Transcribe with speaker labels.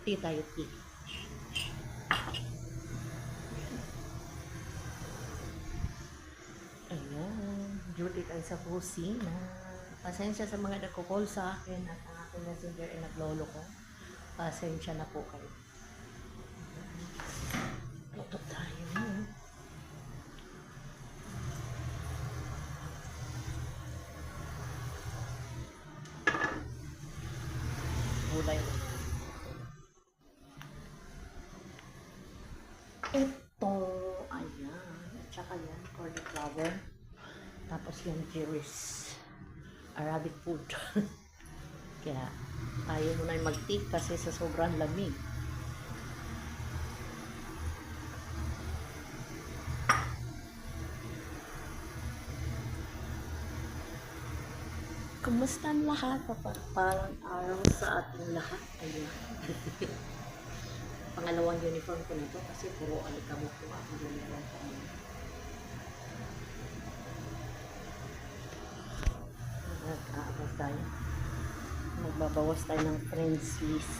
Speaker 1: Tea tayo, tea. Ayan, duty tayo sa kusina. Pasensya sa mga nagko-call sa akin at ang aking messenger ay naglolo ko. Pasensya na po kayo. Luto tayo. Gulay. Ito, ayan. At saka yan, cauliflower. Tapos yung Jewish Arabic food. Kaya tayo muna mag-tea kasi sa sobrang lamig. Kumusta ang lahat? Parang araw sa ating lahat. Ayan. Pangalawang uniform ko na to kasi puro alikabok ko ako uniform ko. Nag-aabas tayo. Magbabawas tayo ng friends list.